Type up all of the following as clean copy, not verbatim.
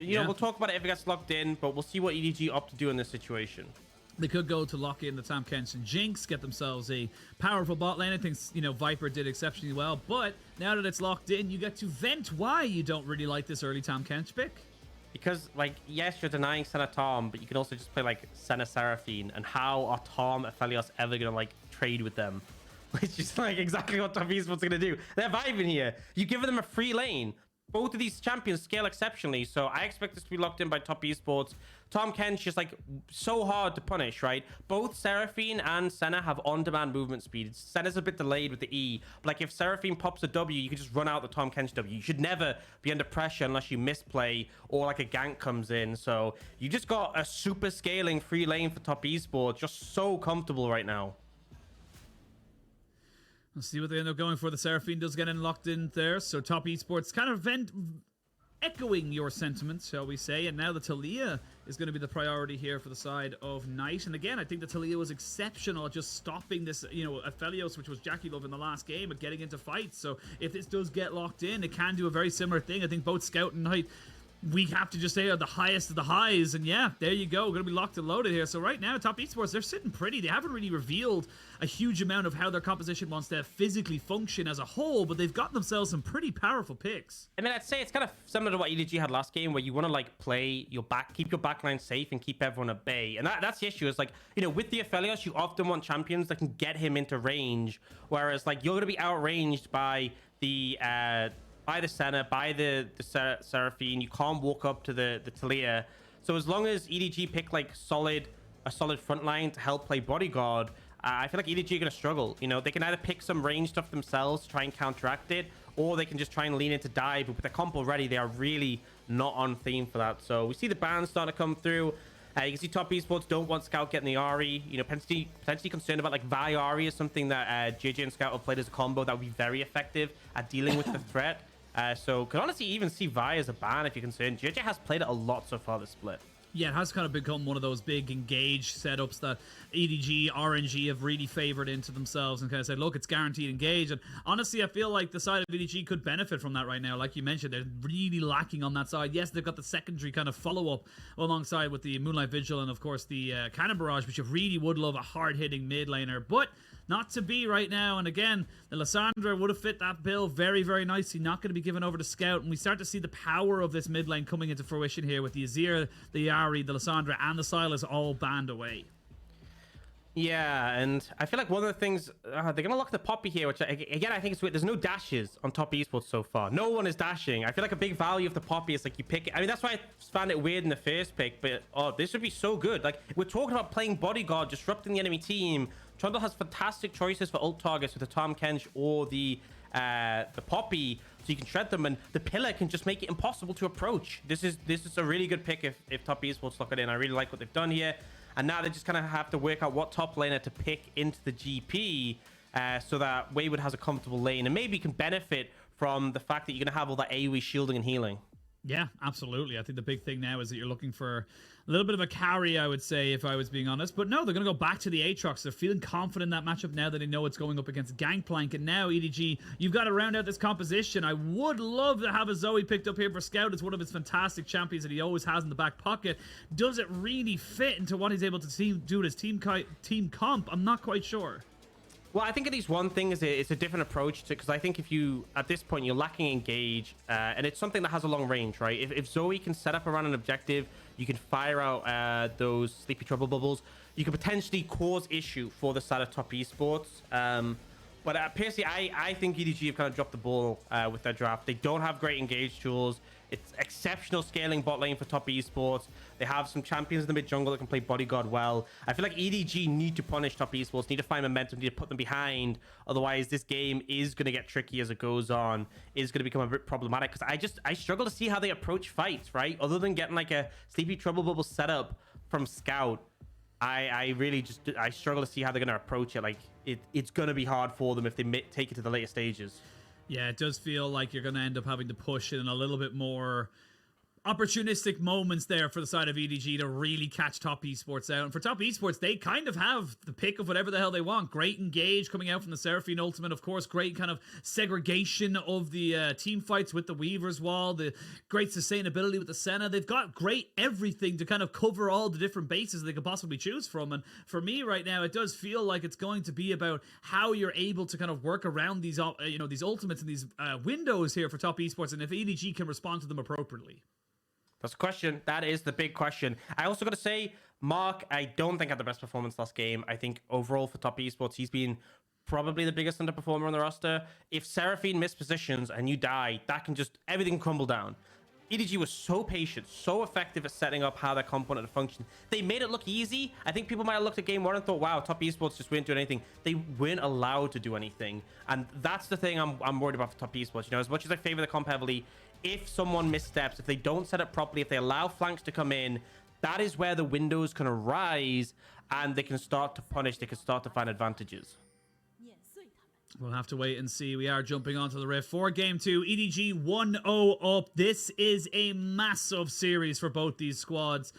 You know, we'll talk about it if it gets locked in, but we'll see what EDG opt to do in this situation. They could go to lock in the Tahm, Kench, and Jinx, get themselves a powerful bot lane. I think, you know, Viper did exceptionally well, but now that it's locked in, you get to vent why you don't really like this early Tahm, Kench pick. Because, like, yes, you're denying Senna Tahm, but you can also just play, like, Senna Seraphine, and how are Tahm Aphelios ever going to, like, trade with them? It's just, like, exactly what Top Esports are going to do. They're vibing here. You give them a free lane. Both of these champions scale exceptionally, so I expect this to be locked in by Top Esports. Tahm, Kench is like so hard to punish, right? Both Seraphine and Senna have on-demand movement speed. Senna's a bit delayed with the E, but like if Seraphine pops a W, you can just run out the Tahm, Kench W. You should never be under pressure unless you misplay or like a gank comes in. So you just got a super scaling free lane for Top Esports. Just so comfortable right now. Let's see what they end up going for. The Seraphine does get in locked in there. So Top Esports kind of echoing your sentiments, shall we say. And now the Taliyah is going to be the priority here for the side of Knight. And again, I think the Taliyah was exceptional at just stopping this, you know, Aphelios, which was JackeyLove in the last game, at getting into fights. So if this does get locked in, it can do a very similar thing. I think both Scout and Knight, we have to just say are the highest of the highs. And yeah, there you go. We're going to be locked and loaded here. So right now, Top Esports, they're sitting pretty. They haven't really revealed a huge amount of how their composition wants to physically function as a whole, but they've got themselves some pretty powerful picks. I mean, I'd say it's kind of similar to what EDG had last game, where you want to like play your keep your backline safe and keep everyone at bay. And that's the issue. Is like, you know, with the Aphelios, you often want champions that can get him into range, whereas like you're going to be outranged by the Senna, by the Seraphine. You can't walk up to the Taliyah. So as long as EDG pick like a solid front line to help play bodyguard, I feel like EDG are going to struggle. You know, they can either pick some range stuff themselves to try and counteract it, or they can just try and lean into dive. But with the comp already, they are really not on theme for that. So we see the bans starting to come through. You can see Top Esports don't want Scout getting the Ahri. You know, potentially concerned about like Vi Ahri is something that Jiejie and Scout have played as a combo that would be very effective at dealing with the threat. So could honestly even see Vi as a ban if you're concerned. Jiejie has played it a lot so far this split. Yeah, it has kind of become one of those big engage setups that EDG, RNG have really favored into themselves and kind of said, look, it's guaranteed engage. And honestly, I feel like the side of EDG could benefit from that right now. Like you mentioned, they're really lacking on that side. Yes, they've got the secondary kind of follow-up alongside with the Moonlight Vigil and, of course, the Cannon Barrage, which you really would love a hard-hitting mid laner. But not to be right now. And again, the Lissandra would have fit that bill very, very nicely. Not going to be given over to Scout. And we start to see the power of this mid lane coming into fruition here with the Azir, the Ahri, the Lissandra, and the Sylas all banned away. Yeah, and I feel like one of the things they're gonna lock the Poppy here, which again I think it's weird. There's no dashes on Top Esports so far. No one is dashing. I feel like a big value of the Poppy is like you pick it. I mean, that's why I found it weird in the first pick, but oh, this would be so good. Like we're talking about playing bodyguard, disrupting the enemy team. Trundle has fantastic choices for ult targets with the Tahm, Kench or the Poppy, so you can shred them, and the pillar can just make it impossible to approach. This is a really good pick if Top Esports lock it in. I really like what they've done here. And now they just kind of have to work out what top laner to pick into the GP so that Wayward has a comfortable lane and maybe can benefit from the fact that you're going to have all that AoE shielding and healing. Yeah, absolutely. I think the big thing now is that you're looking for a little bit of a carry, I would say, if I was being honest. But no, they're going to go back to the Aatrox. They're feeling confident in that matchup now that they know it's going up against Gangplank. And now, EDG, you've got to round out this composition. I would love to have a Zoe picked up here for Scout. It's one of his fantastic champions that he always has in the back pocket. Does it really fit into what he's able to do with his team comp? I'm not quite sure. Well, I think at least one thing is it's a different approach to, because I think if you, at this point, you're lacking engage, and it's something that has a long range, right? If Zoe can set up around an objective, you can fire out those Sleepy Trouble bubbles, you could potentially cause issue for the side of Top Esports. But personally, I think EDG have kind of dropped the ball with their draft. They don't have great engage tools. It's exceptional scaling bot lane for Top Esports. They have some champions in the mid jungle that can play bodyguard well. I feel like EDG need to punish Top Esports, need to find momentum, need to put them behind. Otherwise, this game is going to get tricky as it goes on. Is going to become a bit problematic because I struggle to see how they approach fights, right? Other than getting like a Sleepy Trouble bubble setup from Scout, I really just struggle to see how they're going to approach it. Like it's going to be hard for them if they take it to the later stages. Yeah, it does feel like you're going to end up having to push in a little bit more opportunistic moments there for the side of EDG to really catch Top Esports out. And for Top Esports, they kind of have the pick of whatever the hell they want. Great engage coming out from the Seraphine ultimate, of course. Great kind of segregation of the team fights with the Weaver's Wall. The great sustainability with the Senna. They've got great everything to kind of cover all the different bases they could possibly choose from. And for me right now, it does feel like it's going to be about how you're able to kind of work around these, these ultimates and these windows here for Top Esports, and if EDG can respond to them appropriately. That's the question. That is the big question. I also got to say, Mark, I don't think had the best performance last game. I think overall for Top Esports, he's been probably the biggest underperformer on the roster. If Seraphine missed positions and you die, that can just, everything crumble down. EDG was so patient, so effective at setting up how their comp wanted to function. They made it look easy. I think people might have looked at game one and thought, wow, Top Esports just weren't doing anything. They weren't allowed to do anything. And that's the thing I'm worried about for Top Esports. You know, as much as I favor the comp heavily, if someone missteps, if they don't set up properly, if they allow flanks to come in, that is where the windows can arise and they can start to punish, they can start to find advantages. We'll have to wait and see. We are jumping onto the Rift for Game 2. EDG 1-0 up. This is a massive series for both these squads.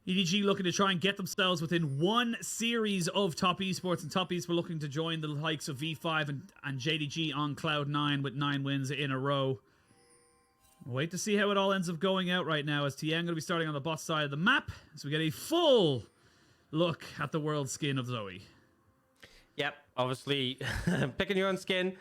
EDG looking to try and get themselves within one series of Top Esports, and Top Esports looking to join the likes of V5 and JDG on Cloud 9 with 9 wins in a row. We'll wait to see how it all ends up going out right now, as Tian going to be starting on the bot side of the map, so we get a full look at the world skin of Zoe. Yep, obviously picking your own skin.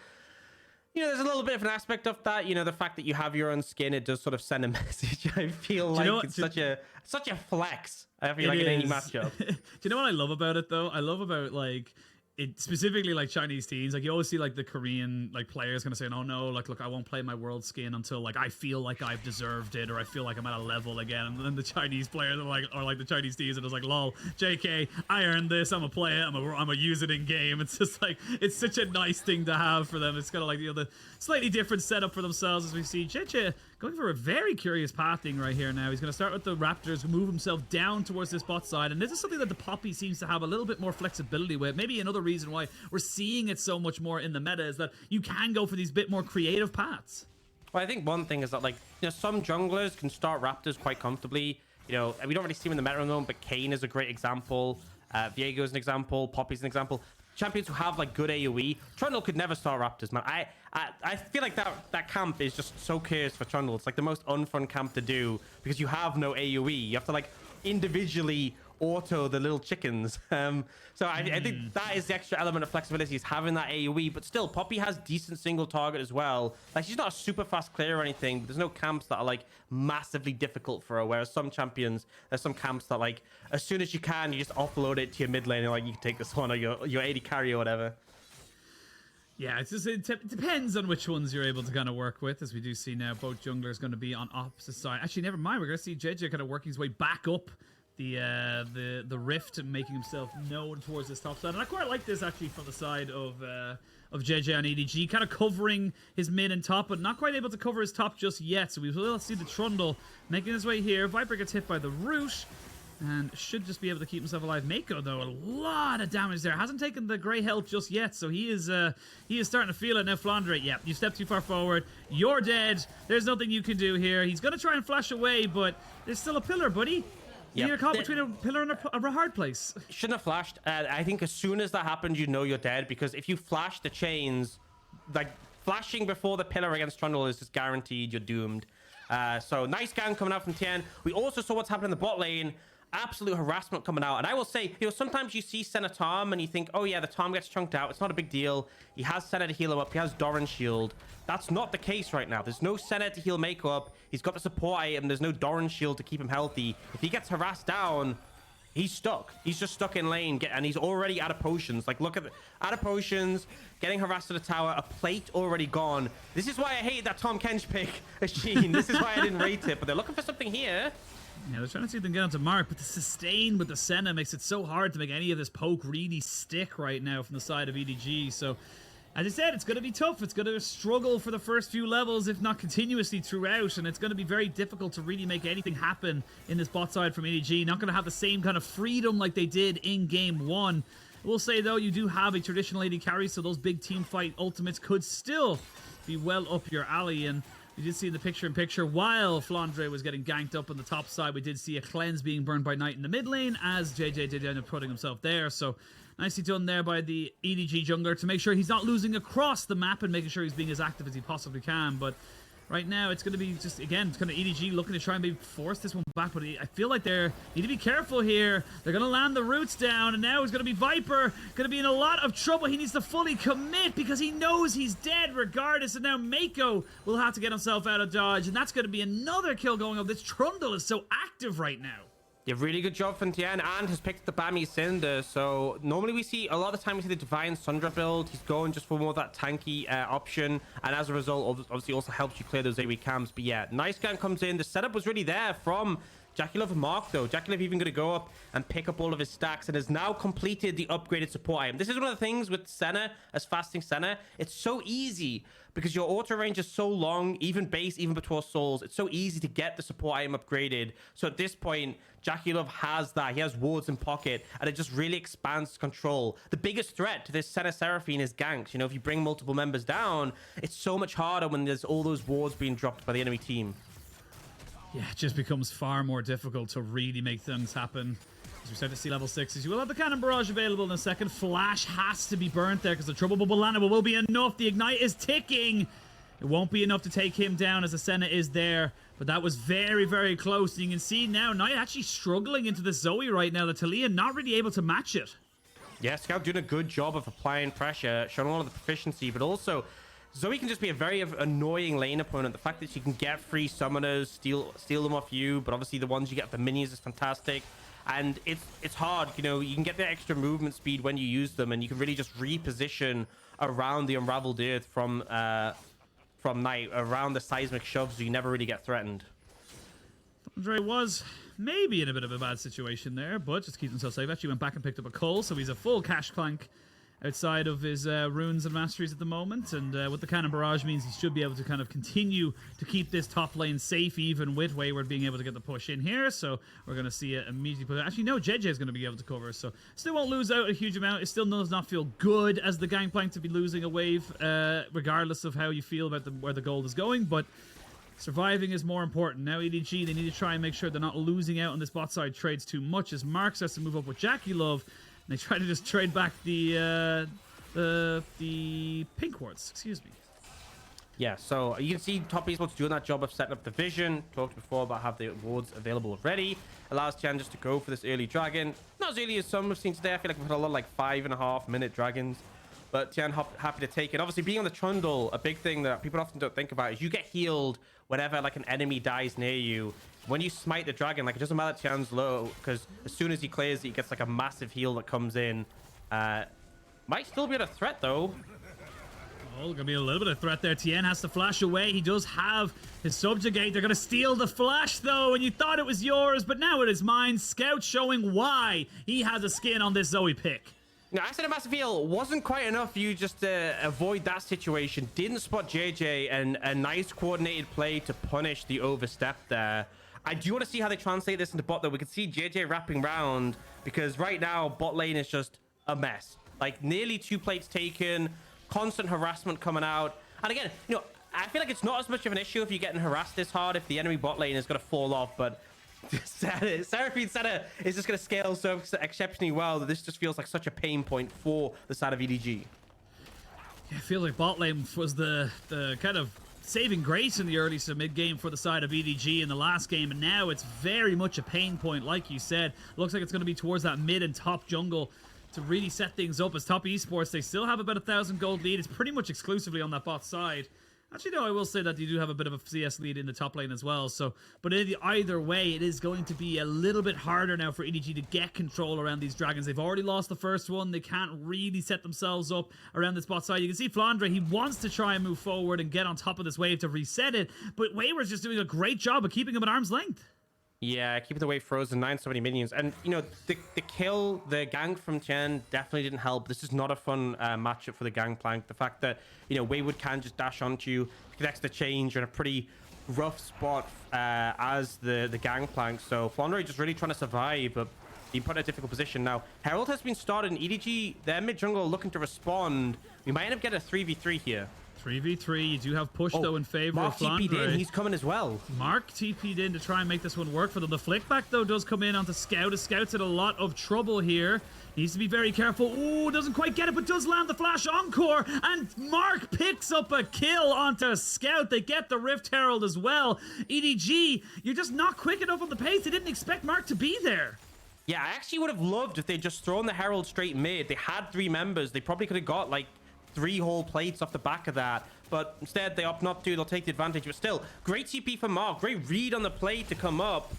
You know, there's a little bit of an aspect of that. You know, the fact that you have your own skin, it does sort of send a message. I feel like it's such a flex. I feel like in any matchup. Do you know what I love about it though? I love about like it specifically like Chinese teams. Like you always see like the Korean like players kind of saying, "Oh no, like look, I won't play my world skin until like I feel like I've deserved it, or I feel like I'm at a level again." And then the Chinese players are like, or like the Chinese teams, and it's like, "Lol, JK, I earned this. I'm a play it. I'm a use it in game." It's just like it's such a nice thing to have for them. It's kind of like the slightly different setup for themselves as we see Jiejie going for a very curious pathing right here now. He's going to start with the Raptors, move himself down towards this bot side, and this is something that the Poppy seems to have a little bit more flexibility with. Maybe another reason why we're seeing it so much more in the meta is that you can go for these bit more creative paths. Well, I think one thing is that, like, you know, some junglers can start Raptors quite comfortably. You know, we don't really see them in the meta at the moment, but Kane is a great example. Viego is an example. Poppy's an example. Champions who have like good AoE. Trundle could never start Raptors, man. I feel like that camp is just so cursed for Trundle. It's like the most unfun camp to do because you have no AoE. You have to like individually auto the little chickens. So I think that is the extra element of flexibility, is having that AoE. But still, Poppy has decent single target as well. Like, she's not a super fast clear or anything, but there's no camps that are like massively difficult for her, whereas some champions, there's some camps that like as soon as you can, you just offload it to your mid lane and like you can take this one, or your AD carry or whatever. Yeah, it's just, it depends on which ones you're able to kind of work with, as we do see now both junglers going to be on opposite side. Actually, never mind. We're going to see Jiejie kind of working his way back up the rift and making himself known towards this top side. And I quite like this actually from the side of Jiejie on EDG, kind of covering his mid and top, but not quite able to cover his top just yet. So we will see the Trundle making his way here. Viper gets hit by the root and should just be able to keep himself alive. Meiko, though, a lot of damage there. Hasn't taken the grey health just yet, so he is starting to feel it now. Flandre, yeah, you stepped too far forward. You're dead. There's nothing you can do here. He's going to try and flash away, but there's still a pillar, buddy. Yep. You're caught between a pillar and a hard place. Shouldn't have flashed. I think as soon as that happens, you know you're dead, because if you flash the chains, like flashing before the pillar against Trundle is just guaranteed you're doomed. So nice gang coming out from Tian. We also saw what's happening in the bot lane. Absolute harassment coming out. And I will say, you know, sometimes you see Senna Tahm and you think, oh yeah, the Tahm gets chunked out. It's not a big deal. He has Senna to heal him up. He has Doran shield. That's not the case right now. There's no Senna to heal Meiko up. He's got the support item. There's no Doran shield to keep him healthy. If he gets harassed down, he's stuck. He's just stuck in lane, and he's already out of potions. Like, look at the out of potions, getting harassed to the tower, a plate already gone. This is why I hate that Tahm Kench pick, Sheen. This is why I didn't rate it, but they're looking for something here. Yeah, they're trying to see if they can get onto Mark, but the sustain with the Senna makes it so hard to make any of this poke really stick right now from the side of EDG. So, as I said, it's going to be tough. It's going to struggle for the first few levels, if not continuously throughout, and it's going to be very difficult to really make anything happen in this bot side from EDG. Not going to have the same kind of freedom like they did in Game 1. I will say, though, you do have a traditional AD carry, so those big team fight ultimates could still be well up your alley, and You did see in the picture-in-picture, while Flandre was getting ganked up on the top side, we did see a cleanse being burned by Knight in the mid lane, as Jiejie did end up putting himself there. So nicely done there by the EDG jungler to make sure he's not losing across the map and making sure he's being as active as he possibly can. But right now, it's going to be just, again, it's kind of EDG looking to try and maybe force this one back, but I feel like they need to be careful here. They're going to land the roots down, and now it's going to be Viper, going to be in a lot of trouble. He needs to fully commit because he knows he's dead regardless, and now Meiko will have to get himself out of dodge, and that's going to be another kill going up. This Trundle is so active right now. Yeah, really good job from Tian, and has picked the Bami Cinder. So normally we see, a lot of the time we see the Divine Sundra build. He's going just for more of that tanky option, and as a result, obviously also helps you clear those AoE camps. But yeah, nice gun comes in. The setup was really there from JackeyLove and Mark, though. JackeyLove even going to go up and pick up all of his stacks and has now completed the upgraded support item. This is one of the things with Senna, as fasting Senna. It's so easy because your auto range is so long, even base, even between souls. It's so easy to get the support item upgraded. So at this point, JackeyLove has that. He has wards in pocket, and it just really expands control. The biggest threat to this Senna Seraphine is ganks. You know, if you bring multiple members down, it's so much harder when there's all those wards being dropped by the enemy team. Yeah, it just becomes far more difficult to really make things happen. As we start to see level 6s, you will have the cannon barrage available in a second. Flash has to be burnt there because the trouble bubble landed, but will be enough. The ignite is ticking. It won't be enough to take him down as the Senna is there, but that was very, very close. And you can see now Knight actually struggling into the Zoe right now. The Taliyah not really able to match it. Yeah, Scout doing a good job of applying pressure, showing a lot of the proficiency, but also Zoe can just be a very annoying lane opponent. The fact that she can get free summoners, steal them off you, but obviously the ones you get for minions is fantastic. And it's hard, you know, you can get the extra movement speed when you use them, and you can really just reposition around the Unraveled Earth from Knight, around the seismic shoves, so you never really get threatened. Andre was maybe in a bit of a bad situation there, but just keeps himself safe. Actually went back and picked up a Cull, so he's a full cash clank outside of his runes and masteries at the moment, and with the cannon barrage means he should be able to kind of continue to keep this top lane safe, even with Wayward being able to get the push in here. So we're going to see it immediately put. Actually, no, Jiejie is going to be able to cover, so still won't lose out a huge amount. It still does not feel good as the Gangplank to be losing a wave, regardless of how you feel about where the gold is going, but surviving is more important. Now EDG, they need to try and make sure they're not losing out on this bot side trades too much, as Mark has to move up with JackeyLove. They try to just trade back the pink wards, excuse me. Yeah, so you can see top esports doing that job of setting up the vision. Talked before about having the wards available already. Allows Tian just to go for this early dragon. Not as early as some we've seen today. I feel like we've had a lot of like 5.5-minute dragons. But Tian happy to take it. Obviously, being on the Trundle, a big thing that people often don't think about is you get healed whenever like an enemy dies near you. When you smite the dragon, like it doesn't matter Tian's low, because as soon as he clears it, he gets like a massive heal that comes in. Might still be a threat though. Oh, gonna be a little bit of threat there. Tian has to flash away. He does have his subjugate. They're gonna steal the flash though, and you thought it was yours, but now it is mine. Scout showing why he has a skin on this Zoe pick. Now, I said a massive heal wasn't quite enough for you just to avoid that situation. Didn't spot Jiejie, and a nice coordinated play to punish the overstep there. I do want to see how they translate this into bot, though. We can see Jiejie wrapping round, because right now, bot lane is just a mess. Like, nearly 2 plates taken, constant harassment coming out. And again, you know, I feel like it's not as much of an issue if you're getting harassed this hard, if the enemy bot lane is going to fall off, but Seraphine Senna is just going to scale so exceptionally well that this just feels like such a pain point for the side of EDG. Yeah, I feel like bot lane was the kind of saving grace in the early to mid game for the side of EDG in the last game, and now it's very much a pain point, like you said. Looks like it's going to be towards that mid and top jungle to really set things up, as top esports, they still have about 1,000 gold lead. It's pretty much exclusively on that bot side. Actually, no, I will say that you do have a bit of a CS lead in the top lane as well. So, but either way, it is going to be a little bit harder now for EDG to get control around these dragons. They've already lost the first one. They can't really set themselves up around this bot side. You can see Flandre, he wants to try and move forward and get on top of this wave to reset it, but Wayward's just doing a great job of keeping him at arm's length. Yeah, keeping the wave frozen, 9 so many minions. And, you know, the kill, the gank from Tian definitely didn't help. This is not a fun matchup for the Gangplank. The fact that, you know, Wayward can just dash onto you, connects the change. You're in a pretty rough spot as the Gangplank. So Flandre just really trying to survive, but being put in a difficult position now. Herald has been started, and EDG, their mid jungle looking to respond. We might end up getting a 3v3 here. 3v3. You do have push, though, in favor of Mark TP'd in. Flandre. He's coming as well. Mark TP'd in to try and make this one work for them. The flick back, though, does come in onto Scout. Scout's in a lot of trouble here. Needs to be very careful. Ooh, doesn't quite get it, but does land the flash encore. And Mark picks up a kill onto Scout. They get the Rift Herald as well. EDG, you're just not quick enough on the pace. They didn't expect Mark to be there. Yeah, I actually would have loved if they'd just thrown the Herald straight mid. They had 3 members. They probably could have got like 3 whole plates off the back of that. But instead, they opt not to. They'll take the advantage. But still, great CP for Mark. Great read on the play to come up.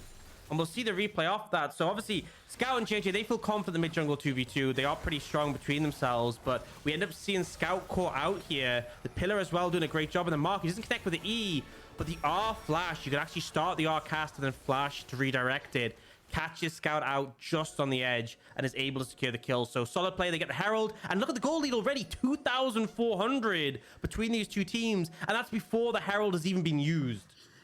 And we'll see the replay off that. So obviously, Scout and Jiejie, they feel confident in the mid-jungle 2v2. They are pretty strong between themselves. But we end up seeing Scout caught out here. The Pillar as well doing a great job. And the Mark, he doesn't connect with the E. But the R flash, you can actually start the R cast and then flash to redirect it. Catches Scout out just on the edge and is able to secure the kill. So solid play. They get the Herald. And look at the goal lead already. 2,400 between these two teams. And that's before the Herald has even been used.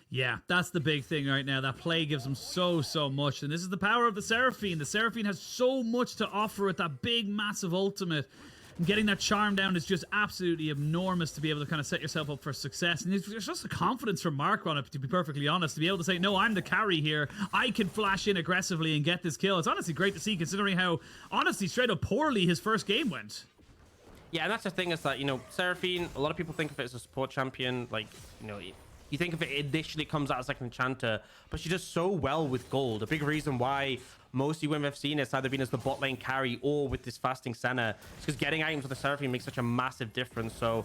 Yeah, that's the big thing right now. That play gives them so much. And this is the power of the Seraphine. The Seraphine has so much to offer with that big, massive ultimate. And getting that charm down is just absolutely enormous to be able to kind of set yourself up for success. And it's just the confidence from Mark on it, to be perfectly honest, to be able to say, no, I'm the carry here. I can flash in aggressively and get this kill. It's honestly great to see, considering how, honestly, straight up poorly his first game went. Yeah, and that's the thing is that, you know, Seraphine, a lot of people think of it as a support champion. Like, you know, you think of it initially comes out as like an enchanter, but she does so well with gold. A big reason why mostly when we've seen it's either been as the bot lane carry or with this fasting Senna, it's because getting items with the Seraphine makes such a massive difference. So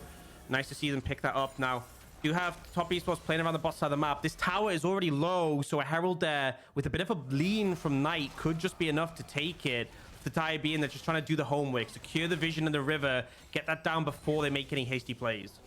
nice to see them pick that up. Now you have top esports playing around the bot side of the map. This tower is already low, so a Herald there with a bit of a lean from Knight could just be enough to take it. The tie being they're just trying to do the homework, secure the vision in the river, get that down before they make any hasty plays.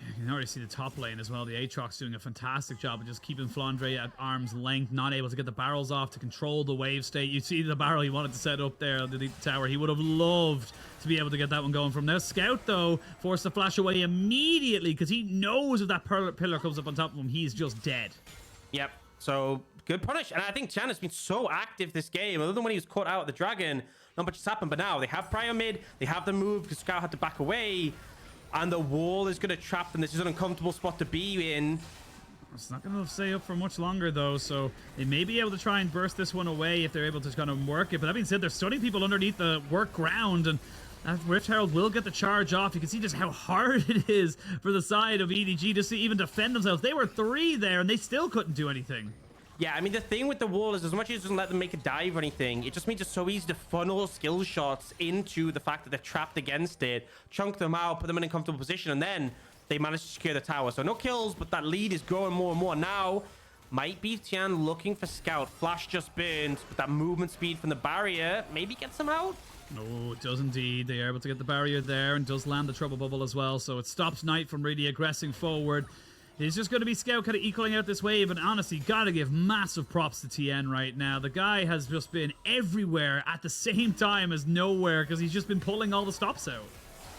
You can already see the top lane as well. The Aatrox doing a fantastic job of just keeping Flandre at arm's length, not able to get the barrels off to control the wave state. You see the barrel he wanted to set up there underneath the tower. He would have loved to be able to get that one going from now. Scout, though, forced to flash away immediately because he knows if that pillar comes up on top of him, he's just dead. Yep. So good punish. And I think Tian has been so active this game. Other than when he was caught out at the dragon, not much has happened. But now they have prior mid. They have the move because Scout had to back away. And the wall is going to trap them. This is an uncomfortable spot to be in. It's not going to stay up for much longer, though, so they may be able to try and burst this one away if they're able to kind of work it. But that being said, they're stunning people underneath the work ground, and Rift Herald will get the charge off. You can see just how hard it is for the side of EDG just to even defend themselves. They were 3 there, and they still couldn't do anything. Yeah, I mean, the thing with the wall is as much as it doesn't let them make a dive or anything, it just means it's so easy to funnel skill shots into the fact that they're trapped against it, chunk them out, put them in a comfortable position, and then they manage to secure the tower. So no kills, but that lead is growing more and more. Now, might be Tian looking for Scout. Flash just burned, but that movement speed from the barrier maybe gets them out. No, it does indeed. They are able to get the barrier there and does land the trouble bubble as well. So it stops Knight from really aggressing forward. It's just going to be Scout kind of equaling out this wave, and honestly, gotta give massive props to Tian right now. The guy has just been everywhere at the same time as nowhere because he's just been pulling all the stops out.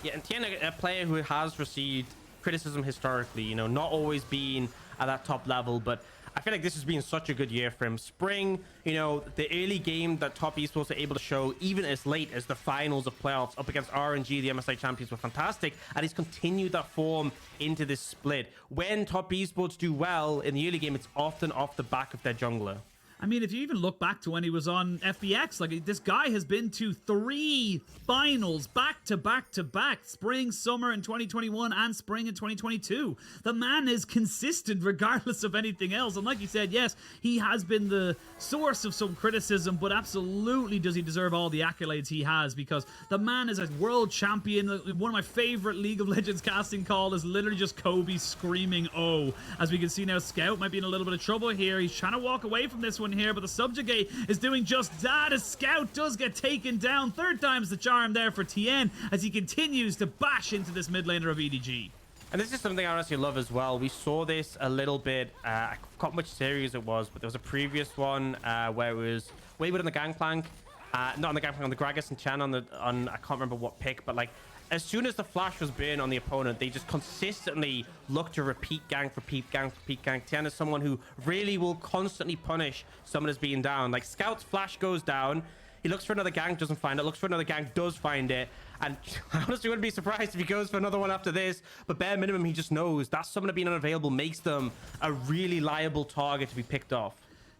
Yeah, and Tian, a player who has received criticism historically, you know, not always being at that top level, but I feel like this has been such a good year for him. Spring, you know, the early game that top esports are able to show, even as late as the finals of playoffs up against RNG, the MSI champions, were fantastic, and he's continued that form into this split. When top esports do well in the early game, it's often off the back of their jungler. I mean, if you even look back to when he was on FBX, like this guy has been to 3 finals back to back to back, spring, summer in 2021 and spring in 2022. The man is consistent regardless of anything else. And like you said, yes, he has been the source of some criticism, but absolutely does he deserve all the accolades he has, because the man is a world champion. One of my favorite League of Legends casting call is literally just Kobe screaming, "Oh!" As we can see now, Scout might be in a little bit of trouble here. He's trying to walk away from this one here, but the Subjugate is doing just that as Scout does get taken down. 3rd time's the charm there for Tian as he continues to bash into this mid laner of EDG. And this is something I honestly love as well. We saw this a little bit, I forgot which series it was, but there was a previous one where it was Wayward on the Gangplank, not on the Gangplank, on the Gragas and Tian on I can't remember what pick, but like as soon as the flash was burned on the opponent, they just consistently look to repeat gank, repeat gank, repeat gank. Tian is someone who really will constantly punish someone as being down. Like Scout's flash goes down, He looks for another gank, doesn't find it. Looks for another gank, does find it. And I honestly wouldn't be surprised if he goes for another one after this. But bare minimum, he just knows that summoner being unavailable makes them a really liable target to be picked off.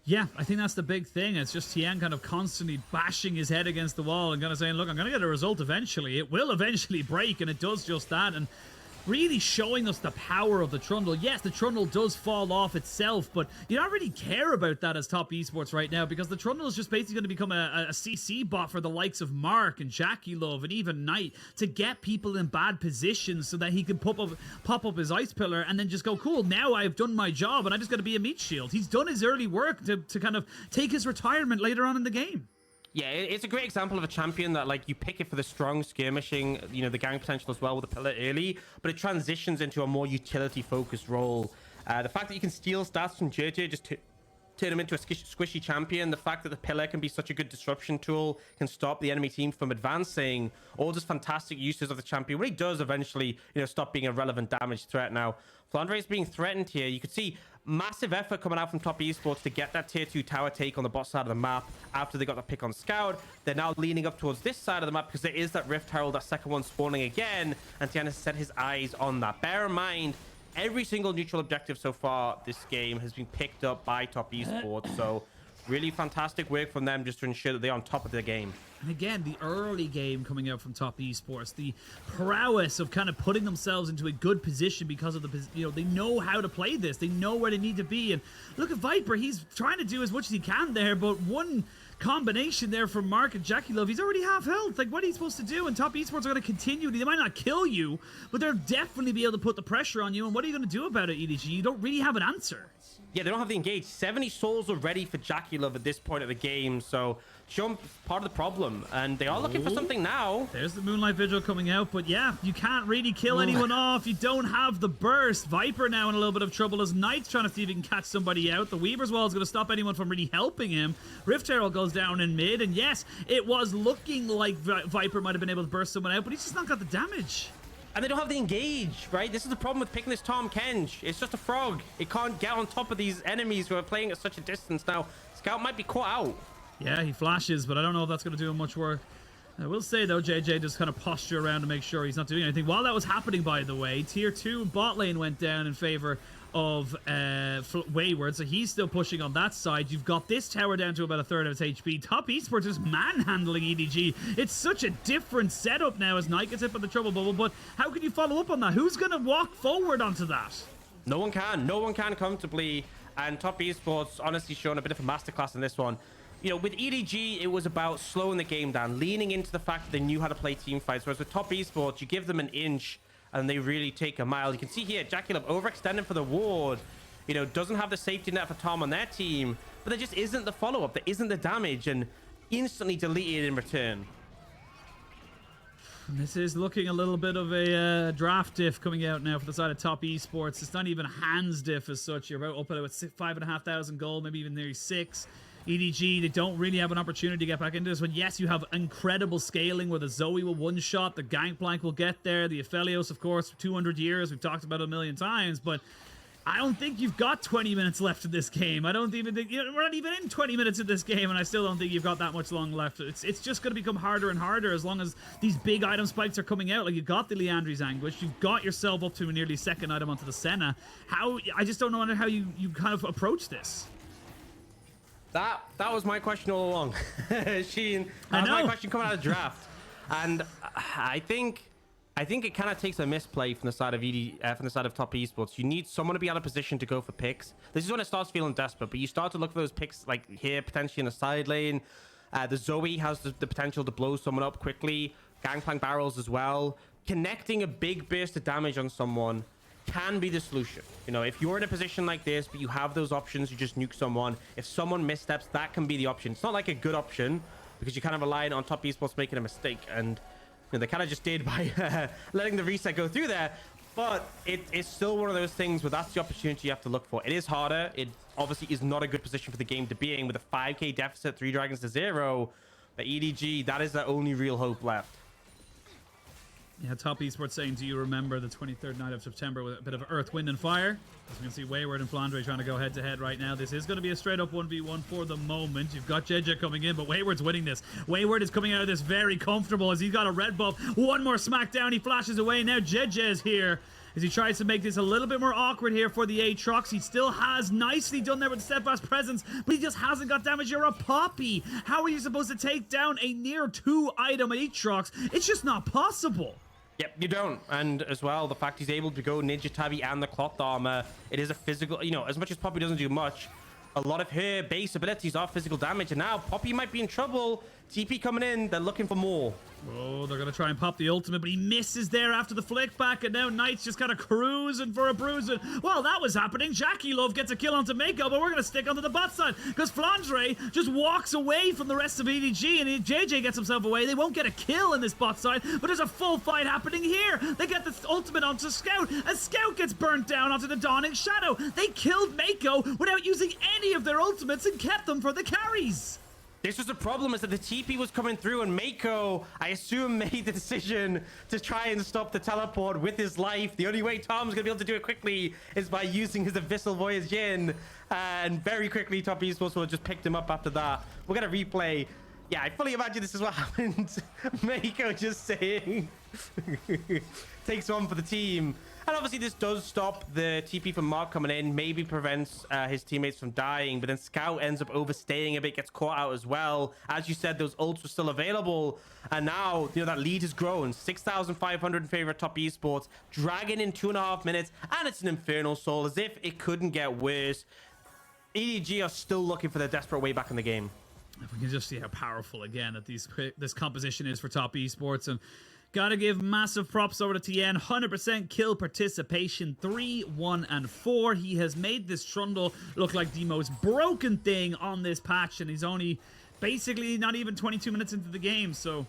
Yeah, I think that's the big thing. It's just Tian kind of constantly bashing his head against the wall and kind of saying, look, I'm going to get a result eventually. It will eventually break, and it does just that. And really showing us the power of the Trundle. Yes, the Trundle does fall off itself, but you don't really care about that as top esports right now, because the Trundle is just basically going to become a CC bot for the likes of Mark and JackeyLove and even Knight to get people in bad positions so that he can pop up his ice pillar and then just go, cool, now I've done my job and I just got to be a meat shield. He's done his early work to kind of take his retirement later on in the game. Yeah, it's a great example of a champion that, like, you pick it for the strong skirmishing, you know, the gang potential as well with the pillar early, but it transitions into a more utility-focused role. The fact that you can steal stats from Jiejie, just turn him into a squishy champion, the fact that the pillar can be such a good disruption tool, can stop the enemy team from advancing, all just fantastic uses of the champion. When he does eventually, you know, stop being a relevant damage threat. Now, Flandre is being threatened here. You could see massive effort coming out from top esports to get that tier 2 tower take on the bot side of the map after they got the pick on Scout. They're now leaning up towards this side of the map because there is that Rift Herald, that second one spawning again, and Tian has set his eyes on that. Bear in mind, every single neutral objective so far this game has been picked up by top esports, so really fantastic work from them just to ensure that they're on top of their game. And again, the early game coming out from top esports, the prowess of kind of putting themselves into a good position because of the, you know, they know how to play this. They know where they need to be. And look at Viper, he's trying to do as much as he can there, but one combination there from Mark and JackeyLove, he's already half health. Like, what are you supposed to do? And top esports are going to continue. They might not kill you, but they'll definitely be able to put the pressure on you. And what are you going to do about it, EDG? You don't really have an answer. Yeah, they don't have the engage. 70 souls already for JackeyLove at this point of the game, so show them part of the problem. And they are looking for something now. There's the Moonlight Vigil coming out, but yeah, you can't really kill anyone off. You don't have the burst. Viper now in a little bit of trouble as Knight's trying to see if he can catch somebody out. The Weaver's Wall is going to stop anyone from really helping him. Rift Herald goes down in mid, and yes, it was looking like Viper might have been able to burst someone out, but he's just not got the damage. And they don't have the engage, right? This is the problem with picking this Tahm Kench. It's just a frog. It can't get on top of these enemies who are playing at such a distance. Now, Scout might be caught out. Yeah, he flashes, but I don't know if that's going to do him much work. I will say, though, Jiejie just kind of posture around to make sure he's not doing anything. While that was happening, by the way, tier 2 bot lane went down in favor of Wayward, so he's still pushing on that side. You've got this tower down to about a third of its HP. Top esports is manhandling EDG. It's such a different setup now as Knight gets hit by the trouble bubble, but how can you follow up on that? Who's going to walk forward onto that? No one can. No one can comfortably, and top esports honestly showing a bit of a masterclass in this one. You know, with EDG, it was about slowing the game down, leaning into the fact that they knew how to play team fights, whereas with top esports, you give them an inch and they really take a mile. You can see here, JackeyLove overextending for the ward. You know, doesn't have the safety net for Tahm on their team, but there just isn't the follow-up. There isn't the damage, and instantly deleted in return. This is looking a little bit of a draft diff coming out now for the side of top esports. It's not even a hands diff as such. You're about up at 5,500 gold, maybe even nearly 6. EDG, they don't really have an opportunity to get back into this one. Yes, you have incredible scaling where the Zoe will one-shot, the Gangplank will get there, the Aphelios, of course, 200 years. We've talked about it a million times, but I don't think you've got 20 minutes left in this game. I don't even think, you know, we're not even in 20 minutes of this game, and I still don't think you've got that much long left. It's just going to become harder and harder as long as these big item spikes are coming out. Like, you've got the Liandry's Anguish, you've got yourself up to a nearly second item onto the Senna. I just don't know how you kind of approach this. That was my question all along. Sheen, that was my question coming out of the draft. And I think it kind of takes a misplay from the side of top esports. You need someone to be out of position to go for picks. This is when it starts feeling desperate, but you start to look for those picks like here, potentially in a side lane. The Zoe has the potential to blow someone up quickly. Gangplank barrels as well. Connecting a big burst of damage on someone can be the solution. You know, if you're in a position like this, but you have those options, you just nuke someone. If someone missteps, that can be the option. It's not like a good option because you're kind of relying on top esports making a mistake, and you know, they kind of just did by letting the reset go through there. But it's still one of those things where that's the opportunity you have to look for. It is harder. It obviously is not a good position for the game to be in with a 5k deficit, 3 dragons to 0. But EDG, that is the only real hope left. Yeah, Top Esports saying, do you remember the 23rd night of September with a bit of earth, wind, and fire? As you can see, Wayward and Flandre trying to go head-to-head right now. This is going to be a straight-up 1v1 for the moment. You've got Jiejie coming in, but Wayward's winning this. Wayward is coming out of this very comfortable as he's got a red buff. One more smackdown. He flashes away. Now Jiejie is here as he tries to make this a little bit more awkward here for the Aatrox. He still has nicely done there with the steadfast presence, but he just hasn't got damage. You're a Poppy. How are you supposed to take down a near 2-item Aatrox? It's just not possible. Yep, you don't. And as well, the fact he's able to go Ninja Tabi and the cloth armor, it is a physical, you know, as much as Poppy doesn't do much, a lot of her base abilities are physical damage. And now Poppy might be in trouble. TP coming in, they're looking for more. Oh, they're going to try and pop the ultimate, but he misses there after the flick back, and now Knight's just kind of cruising for a bruise. While that was happening, JackeyLove gets a kill onto Meiko, but we're going to stick onto the bot side, because Flandre just walks away from the rest of EDG, and Jiejie gets himself away. They won't get a kill in this bot side, but there's a full fight happening here. They get the ultimate onto Scout, and Scout gets burnt down onto the Dawning Shadow. They killed Meiko without using any of their ultimates and kept them for the carries. This was the problem, is that the TP was coming through, and Meiko, I assume, made the decision to try and stop the teleport with his life. The only way Tahm's gonna be able to do it quickly is by using his Abyssal Voyage in, and very quickly Top Esports will just picked him up after that. We're gonna replay. Yeah, I fully imagine this is what happened. Meiko just saying takes one for the team. And obviously this does stop the TP from Mark coming in, maybe prevents his teammates from dying, but then Scout ends up overstaying a bit, gets caught out as well. As you said, those ults were still available, and now, you know, that lead has grown. 6,500 in favor of Top Esports, dragging in 2.5 minutes, and it's an Infernal Soul, as if it couldn't get worse. EDG are still looking for their desperate way back in the game. If we can just see how powerful, again, that this composition is for Top Esports, and gotta give massive props over to Tian. 100% kill participation, 3, 1, and 4. He has made this Trundle look like the most broken thing on this patch, and he's only basically not even 22 minutes into the game. So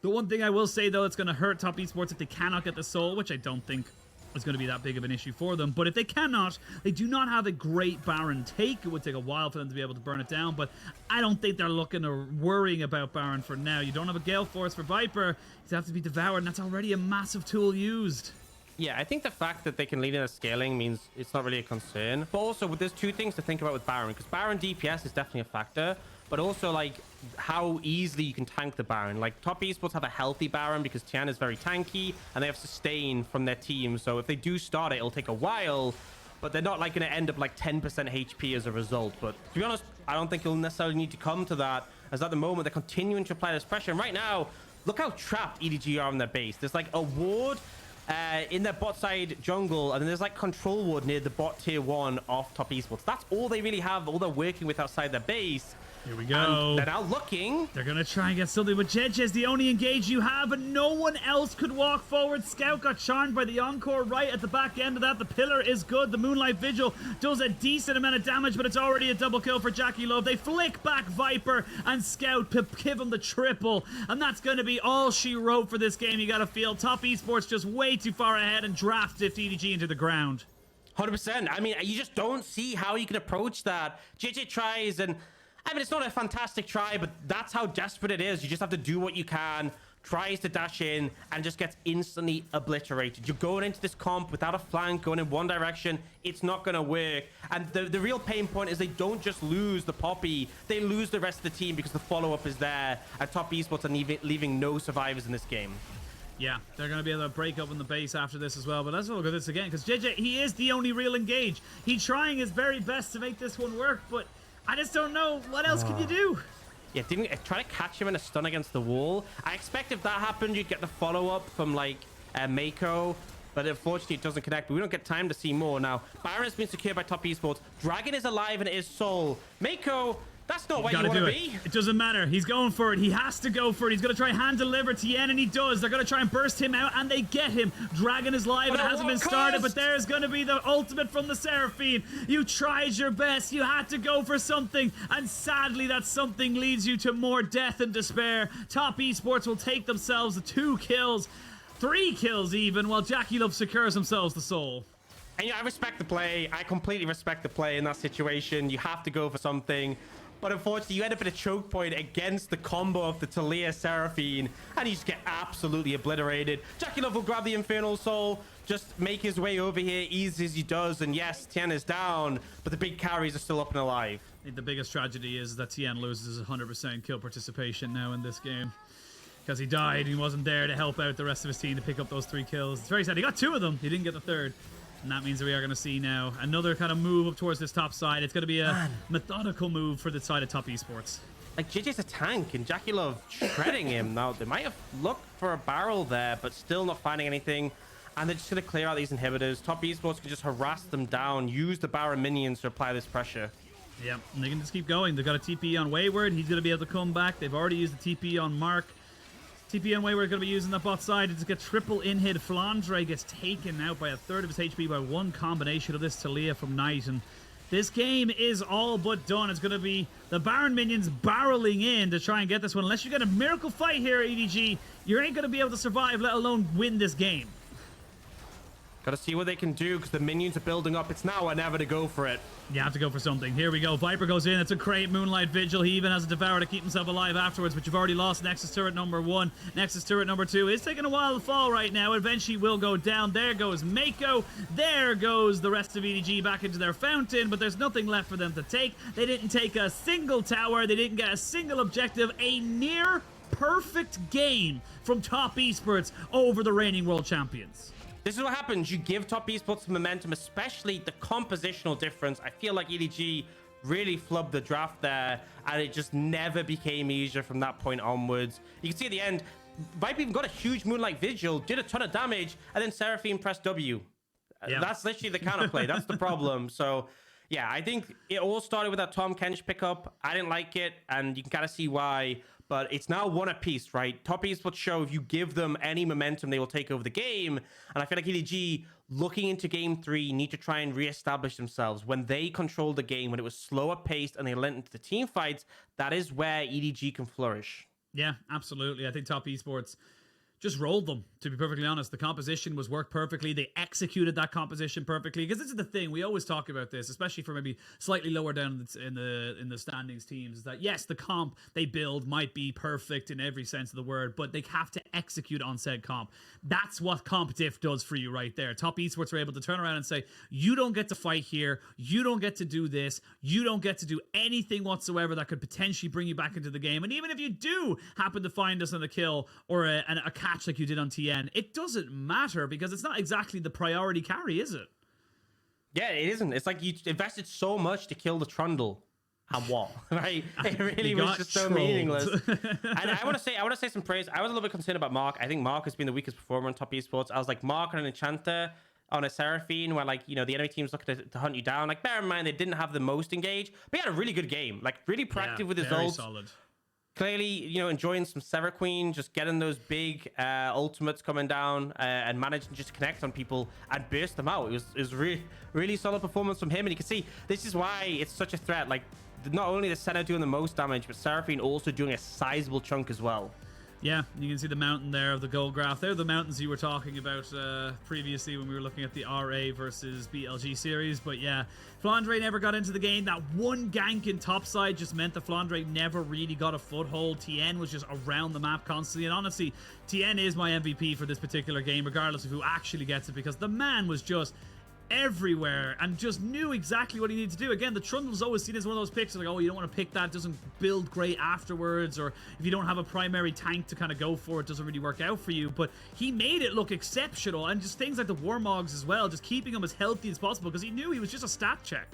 the one thing I will say, though, it's going to hurt Top Esports if they cannot get the soul, which I don't think is going to be that big of an issue for them. But if they cannot, they do not have a great Baron take. It would take a while for them to be able to burn it down, but I don't think they're looking or worrying about Baron for now. You don't have a Gale Force for Viper. You have to be devoured, and that's already a massive tool used. Yeah, I think the fact that they can lead in a scaling means it's not really a concern. But also, there's two things to think about with Baron, because Baron DPS is definitely a factor, but also like how easily you can tank the Baron. Like Top Esports have a healthy Baron because Tian is very tanky and they have sustain from their team. So if they do start it, it'll take a while, but they're not like going to end up like 10% HP as a result. But to be honest, I don't think it'll necessarily need to come to that, as at the moment they're continuing to apply this pressure. And right now, look how trapped EDG are on their base. There's like a ward in their bot side jungle, and then there's like control ward near the bot tier 1 of Top Esports. That's all they really have, all they're working with outside their base. Here we go. And they're now looking. They're going to try and get something, but Jiejie is the only engage you have, and no one else could walk forward. Scout got charmed by the Encore right at the back end of that. The pillar is good. The Moonlight Vigil does a decent amount of damage, but it's already a double kill for JackeyLove. They flick back Viper, and Scout give him the triple, and that's going to be all she wrote for this game. You got to feel Top Esports just way too far ahead and drafted EDG into the ground. 100%. I mean, you just don't see how you can approach that. Jiejie tries, and I mean, it's not a fantastic try, but that's how desperate it is. You just have to do what you can, tries to dash in, and just gets instantly obliterated. You're going into this comp without a flank, going in one direction. It's not going to work. And the real pain point is they don't just lose the Poppy, they lose the rest of the team because the follow-up is there, and Top Esports are leaving no survivors in this game. Yeah, they're going to be able to break up in the base after this as well. But let's look at this again, because Jiejie, he is the only real engage. He's trying his very best to make this one work, but I just don't know. What else can you do? Yeah, didn't try to catch him in a stun against the wall. I expect if that happened, you'd get the follow-up from, like, Meiko. But unfortunately, it doesn't connect. But we don't get time to see more. Now, Baron has been secured by Top Esports. Dragon is alive and it is soul. Meiko, that's not what you want to be. It doesn't matter. He's going for it. He has to go for it. He's going to try hand deliver Tian, and he does. They're going to try and burst him out, and they get him. Dragon is live. It hasn't been started, but there's going to be the ultimate from the Seraphine. You tried your best. You had to go for something, and sadly, that something leads you to more death and despair. Top Esports will take themselves the 2 kills, 3 kills even, while JackeyLove secures themselves the soul. And yeah, I respect the play. I completely respect the play in that situation. You have to go for something. But unfortunately, you end up at a choke point against the combo of the Taliyah Seraphine, and you just get absolutely obliterated. JackeyLove will grab the Infernal Soul, just make his way over here, easy as he does, and yes, Tian is down, but the big carries are still up and alive. I think the biggest tragedy is that Tian loses 100% kill participation now in this game. Because he died, he wasn't there to help out the rest of his team to pick up those 3 kills. It's very sad. He got 2 of them. He didn't get the 3rd. And that means that we are going to see now another kind of move up towards this top side. It's going to be a methodical move for the side of top esports. Like, Jiejie's a tank, and JackeyLove shredding him. Now, they might have looked for a barrel there, but still not finding anything. And they're just going to clear out these inhibitors. Top esports can just harass them down, use the Baron minions to apply this pressure. Yeah, and they can just keep going. They've got a TP on Wayward. He's going to be able to come back. They've already used the TP on Mark. TP and Wayward are going to be using that bot side to just get triple in-hit. Flandre gets taken out by a 1/3 of his HP by one combination of this Taliyah from Knight. And this game is all but done. It's going to be the Baron minions barreling in to try and get this one. Unless you get a miracle fight here, EDG, you ain't going to be able to survive, let alone win this game. Got to see what they can do because the minions are building up. It's now or never to go for it. You have to go for something. Here we go. Viper goes in. It's a great Moonlight Vigil. He even has a Devour to keep himself alive afterwards, but you've already lost Nexus turret number 1. Nexus turret number 2 is taking a while to fall right now. Eventually will go down. There goes Meiko. There goes the rest of EDG back into their fountain, but there's nothing left for them to take. They didn't take a single tower. They didn't get a single objective. A near perfect game from Top Esports over the reigning world champions. This is what happens. You give Top Esports momentum, especially the compositional difference. I feel like EDG really flubbed the draft there, and it just never became easier from that point onwards. You can see at the end, Viper even got a huge Moonlight Vigil, did a ton of damage, and then Seraphine pressed W. Yeah. That's literally the counterplay. That's the problem. So, yeah, I think it all started with that Tahm Kench pickup. I didn't like it, and you can kind of see why. But it's now one apiece, right? Top Esports show if you give them any momentum, they will take over the game. And I feel like EDG, looking into Game 3, need to try and reestablish themselves. When they controlled the game, when it was slower paced and they went into the team fights, that is where EDG can flourish. Yeah, absolutely. I think Top Esports just rolled them, to be perfectly honest. The composition was worked perfectly. They executed that composition perfectly. Because this is the thing, we always talk about this, especially for maybe slightly lower down in the standings teams, is that yes, the comp they build might be perfect in every sense of the word, but they have to execute on said comp. That's what comp diff does for you right there. Top Esports are able to turn around and say, you don't get to fight here, you don't get to do this, you don't get to do anything whatsoever that could potentially bring you back into the game. And even if you do happen to find us on a kill or a catch like you did on Tian, it doesn't matter because it's not exactly the priority carry, is it? Yeah, it isn't. It's like you invested so much to kill the Trundle. And what? Right? It really was just so meaningless. And I want to say some praise. I was a little bit concerned about Mark. I think Mark has been the weakest performer on Top Esports. I was like, Mark on an Enchanter, on a Seraphine, where, like, you know, the enemy team's looking to hunt you down. Like, bear in mind, they didn't have the most engaged, but he had a really good game. Like, really proactive with his ults. Solid. Clearly, you know, enjoying some Seraphine, just getting those big ultimates coming down and managing to just connect on people and burst them out. It was really solid performance from him. And you can see this is why it's such a threat. Like, not only the Senna doing the most damage, but Seraphine also doing a sizable chunk as well. Yeah, you can see the mountain there of the gold graph. They're the mountains you were talking about previously when we were looking at the RA versus BLG series. But yeah, Flandre never got into the game. That one gank in topside just meant that Flandre never really got a foothold. Tian was just around the map constantly. And honestly, Tian is my MVP for this particular game, regardless of who actually gets it, because the man was just everywhere and just knew exactly what he needed to do. Again, the Trundle's always seen as one of those picks like, oh, you don't want to pick that, it doesn't build great afterwards, or if you don't have a primary tank to kind of go for, it doesn't really work out for you. But he made it look exceptional, and just things like the Warmogs as well, just keeping him as healthy as possible because he knew he was just a stat check.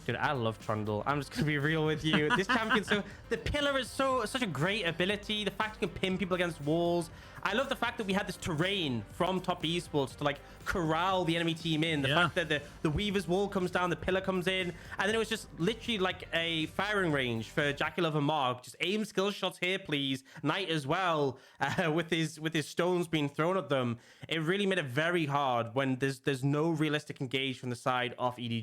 Dude, I love Trundle. I'm just gonna be real with you. This champion, so the pillar is such a great ability. The fact you can pin people against walls. I love the fact that we had this terrain from Top Esports to, like, corral the enemy team in. The fact that the Weaver's wall comes down, the pillar comes in, and then it was just literally like a firing range for JackeyLove and Mark. Just aim skill shots here, please. Knight as well, with his stones being thrown at them. It really made it very hard when there's no realistic engage from the side of EDG.